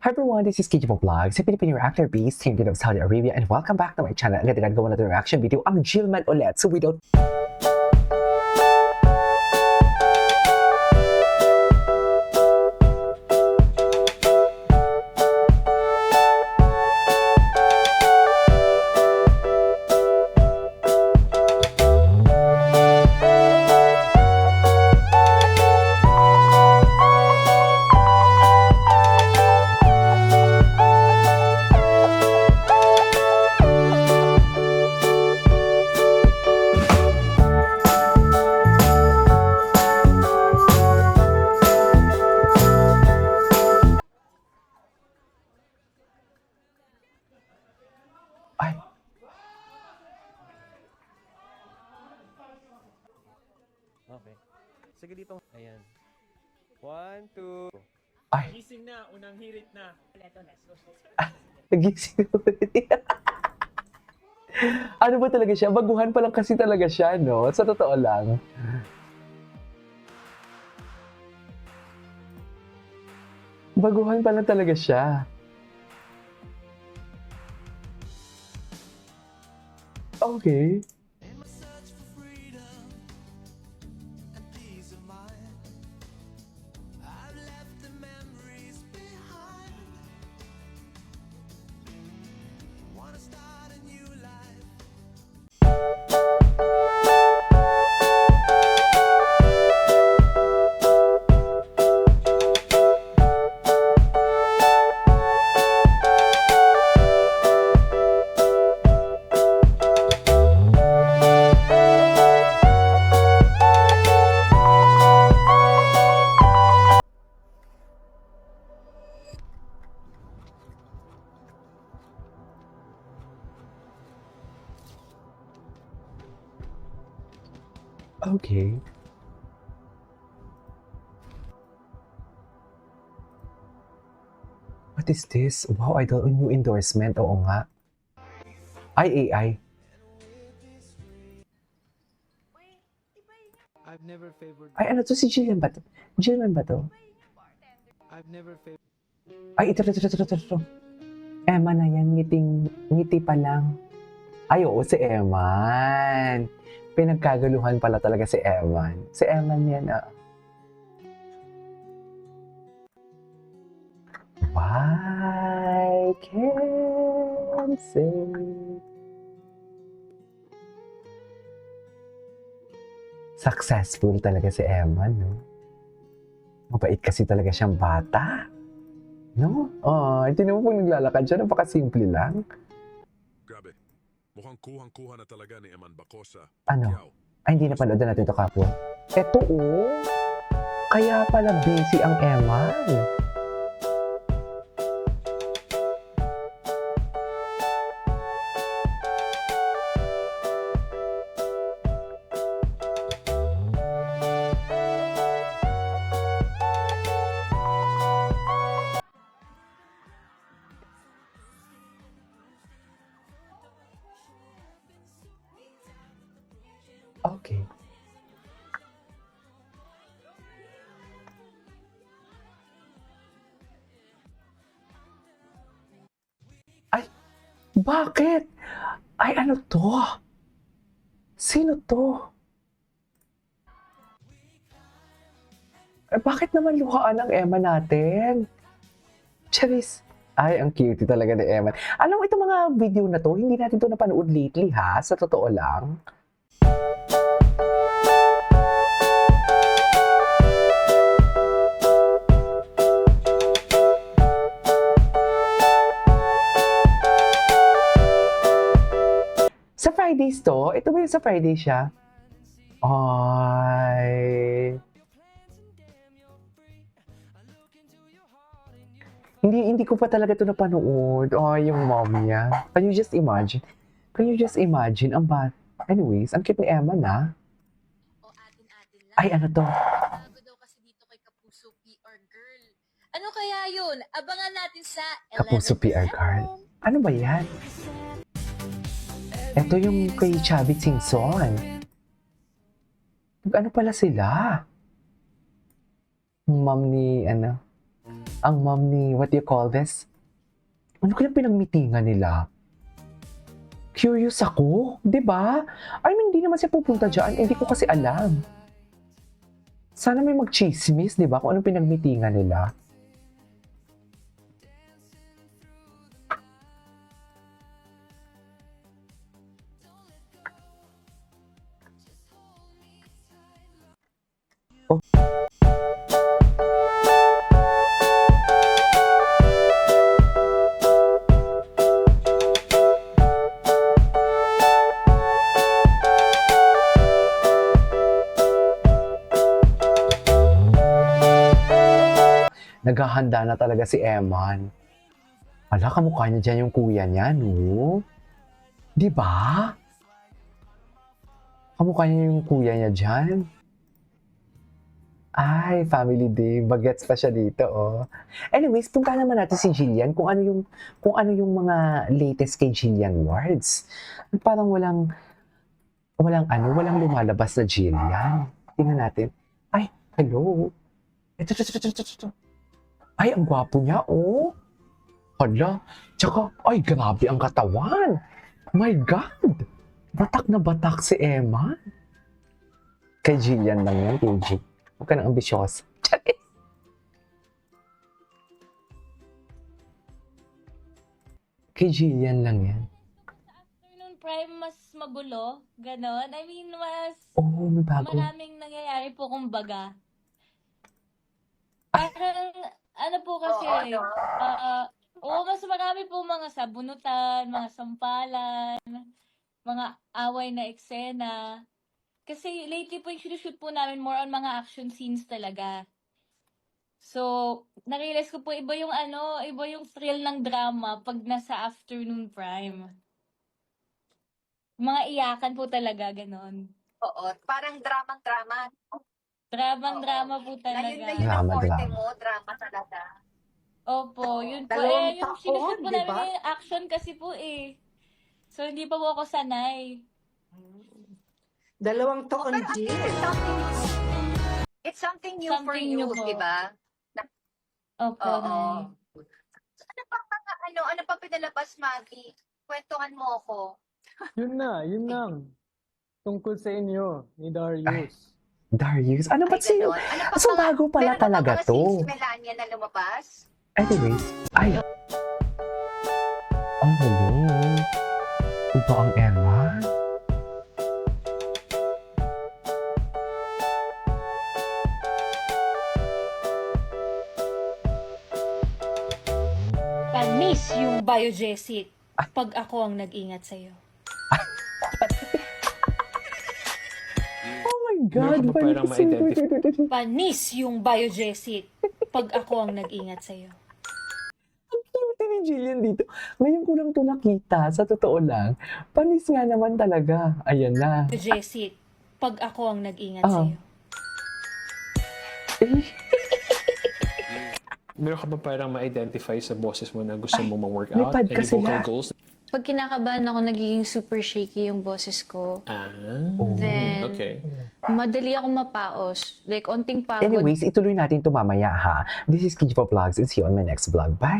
Hi everyone, this is KJ Vlogs, a Filipino reactor based here in Saudi Arabia, and welcome back to my channel. Agad gawa natin reaction video ang Jillman ulit. So without ay, Okay. Sige dito. Ayan. 1, 2. ay, Gising na, unang hirit na. nagising ulit. Ano ba talaga siya? Baguhan pa lang kasi talaga siya, no? Sa totoo lang. Baguhan pa lang talaga siya. Okay. Okay. What is this? Wow, idol, a new endorsement. Oo nga. Ay, AI. I've never favored. Ay, ano to? Si Jillian ba to? Jillian ba to? I've never favored. Ay, ito. Emma na yan, ngiti pa lang. Ay, oo, si Eman. Pinagkagaluhan pala talaga si Eman. Si Eman yan, ah. Why can't say. Successful talaga si Eman, no? Mabait kasi talaga siyang bata. No? Tinan mo po naglalakad siya, napakasimple lang. Grabe. Mukhang kuhang-kuha na talaga ni Eman Bacosa. Ano? Pacquiao. Ay, hindi na panood natin ito kapwa. Eto, oh. Kaya pala busy ang Eman. Okay. Ay, bakit? Ay, ano to? Sino to? Ay, bakit naman luhaan ang Emma natin? Charis. Ay, ang cute talaga ni Emma. Alam mo, itong mga video na to, hindi natin to napanood lately ha, sa totoo lang. Sa Fridays to? Ito ba yung sa Friday siya? Ay. Hindi ko pa talaga ito napanood. Ay, yung mom niya. Can you just imagine? Ang bat. Anyways, ang cute ni Emma na. O atin-atin lang. Ay, ano to? Bago daw kasi dito kay Kapuso PR Girl. Ano kaya yun? Abangan natin sa Kapuso 11 PR card. Ano ba yan? Ito yung kay Chavit Singson. Ano pala sila? Mom ni, ang mom ni, what do you call this? Ano kaya pinagmitingan nila? Curious ako, di ba? I mean, hindi naman siya pupunta dyan. Hindi ko kasi alam. Sana may mag-chismis, di ba? Kung anong pinagmitingan nila. Naghahanda na talaga si Eman. Ala, kamukha niya dyan yung kuya niya, no? Di ba? Kamukha niya yung kuya niya dyan. Ay, family day. Bagets pa siya dito, oh. Anyways, punta naman natin si Jillian kung ano yung mga latest kay Jillian Wards. Parang walang lumalabas na Jillian. Tingnan natin. Ay, hello. Ito. Ay, ang gwapo niya, oh. Hala. Tsaka, ay, grabe ang katawan. My God. Batak na batak si Emma. Kay Jillian lang yan, KG. Huwag ka nang ambisyosa. Charis. Kay Jillian lang yan. Afternoon Prime, mas magulo. Ganon. I mean, mas Oh, may bago. maraming nangyayari po kumbaga. Parang, ano po kasi, mas marami po mga sabunutan, mga sampalan, mga away na eksena. Kasi lately po yung sinushoot po namin more on mga action scenes talaga. So, narealize ko po iba yung thrill ng drama pag nasa afternoon prime. Mga iyakan po talaga, ganon. Oo, parang drama-drama. Drama po Na talaga. yun ang forte Drama. mo, drama talaga. Opo, yun po. Dalawang Yung taon, sinushoot po di namin ba? yung action kasi po eh. So, hindi pa po ako sanay. 2 taon, Pero at Jill. least it's something new for Something you, new po. di ba? Opo, Oo. Nay. Ano pa mga ano pa pinalabas, Maggie? Kwentuhan mo ako. Yun lang. Tungkol sa inyo, ni Darius. Darius. Ano ba Ay, sino? ganon. Ano pa So, mga- bago pala meron pa ba talaga mga to. scenes si Melania na lumabas? Anyways, ay. Ang galing. Ito ang Emma. Panis yung biogesic pag ako ang nag-ingat sa'yo. Oh my Meron God. ka ba parang ma-identify? Panis yung biogesic pag ako ang nag-ingat sa'yo. Ang cute ni Jillian dito. Ngayon ko lang ito nakita. Sa totoo lang. Panis nga naman talaga. Ayan na. Biogesic pag ako ang nag-ingat Ah. sa'yo. Eh, Meron ka ba parang ma-identify sa boses mo na gusto mong ma-workout? lipad Any ka vocal sila. goals? Pag kinakabahan ako, nagiging super shaky yung boses ko. Ah, Then, okay. madali ako mapaos. Like, onting pagod. anyways, ituloy natin ito mamaya ha. This is Kiji for Vlogs and see you on my next vlog. Bye!